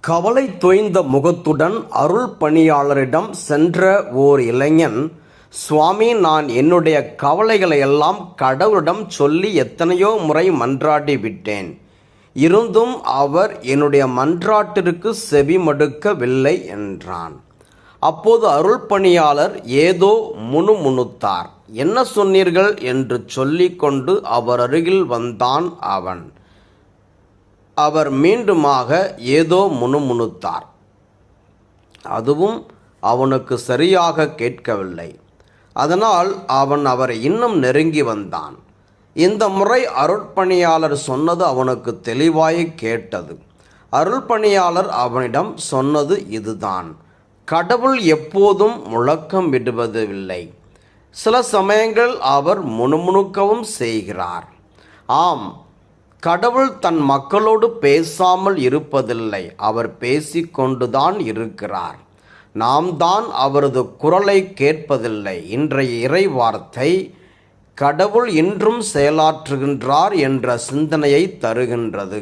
கவலை தோய்ந்த முகத்துடன் அருள் பணியாளரிடம் சென்ற ஓர் இளைஞன், சுவாமி, நான் என்னுடைய கவலைகளை எல்லாம் கடவுளிடம் சொல்லி எத்தனையோ முறை மன்றாடி விட்டேன். இருந்தும் அவர் என்னுடைய மன்றாட்டிற்கு செவிமடுக்கவில்லை என்றான். அப்போது அருள் பணியாளர் ஏதோ முணுமுணுத்தார். என்ன சொன்னீர்கள் என்று சொல்லிக்கொண்டு அவர் அருகில் வந்தான் அவன். அவர் மீண்டுமாக ஏதோ முணுமுணுத்தார். அதுவும் அவனுக்கு சரியாக கேட்கவில்லை. அதனால் அவன் அவரை இன்னும் நெருங்கி வந்தான். இந்த முறை அருட்பணியாளர் சொன்னது அவனுக்கு தெளிவாய் கேட்டது. அருள்பணியாளர் அவனிடம் சொன்னது இதுதான்: கடவுள் எப்போதும் முழக்கம் விடுவதில்லை. சில சமயங்கள் அவர் முணுமுணுக்கவும் செய்கிறார். ஆம், கடவுள் தன் மக்களோடு பேசாமல் இருப்பதில்லை. அவர் பேசிக்கொண்டுதான் இருக்கிறார். நாம் தான் அவரது குரலை கேட்பதில்லை. இன்றைய இறை வார்த்தை கடவுள் இன்றும் செயலாற்றுகின்றார் என்ற சிந்தனையை தருகின்றது.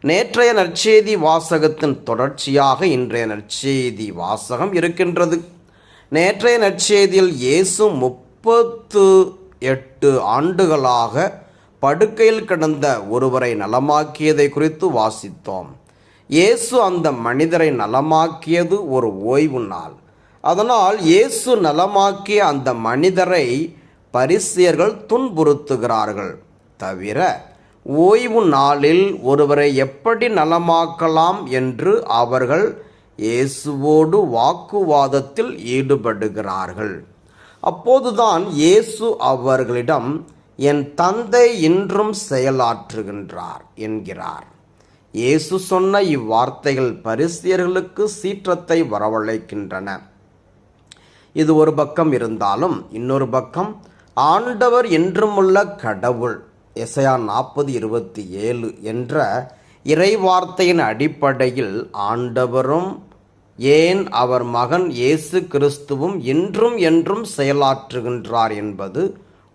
நேற்றைய நற்செய்தி வாசகத்தின் தொடர்ச்சியாக இன்றைய நற்செய்தி வாசகம் இருக்கின்றது. நேற்றைய நற்செய்தியில் இயேசு 38 ஆண்டுகளாக படுக்கையில் கிடந்த ஒருவரை நலமாக்கியதை குறித்து வாசித்தோம். இயேசு அந்த மனிதரை நலமாக்கியது ஒரு ஓய்வு நாள். அதனால் இயேசு நலமாக்கிய அந்த மனிதரை பரிசேயர்கள் துன்புறுத்துகிறார்கள். தவிர ஓய்வு நாளில் ஒருவரை எப்படி நலமாக்கலாம் என்று அவர்கள் இயேசுவோடு வாக்குவாதத்தில் ஈடுபடுகிறார்கள். அப்போதுதான் இயேசு அவர்களிடம், என் தந்தை இன்றும் செயலாற்றுகின்றார் என்கிறார். இயேசு சொன்ன இவ்வார்த்தைகள் பரிசேயர்களுக்கு சீற்றத்தை வரவழைக்கின்றன. இது ஒரு பக்கம் இருந்தாலும், இன்னொரு பக்கம் ஆண்டவர் என்றுமுள்ள கடவுள் எசையா 40:27 என்ற இறைவார்த்தையின் அடிப்படையில் ஆண்டவரும் ஏன் அவர் மகன் இயேசு கிறிஸ்துவும் இன்றும் என்றும் செயலாற்றுகின்றார் என்பது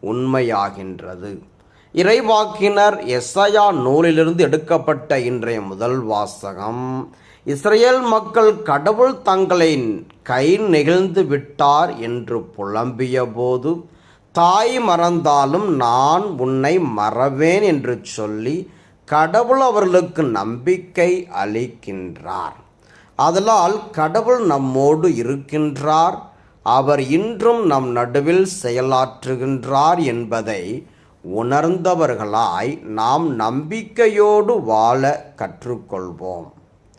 உண்மையாகின்றது. இறைவாக்கினர் எசையா நூலிலிருந்து எடுக்கப்பட்ட இன்றைய முதல் வாசகம், இஸ்ரேல் மக்கள் கடவுள் தங்களை கை நெகிழ்ந்து விட்டார் என்று புலம்பிய போது, தாய் மறந்தாலும் நான் உன்னை மறவேன் என்று சொல்லி கடவுள் அவர்களுக்கு நம்பிக்கை அளிக்கின்றார். அதனால் கடவுள் நம்மோடு இருக்கின்றார், அவர் இன்றும் நம் நடுவில் செயலாற்றுகின்றார் என்பதை உணர்ந்தவர்களாய் நாம் நம்பிக்கையோடு வாழ கற்றுக்கொள்வோம்.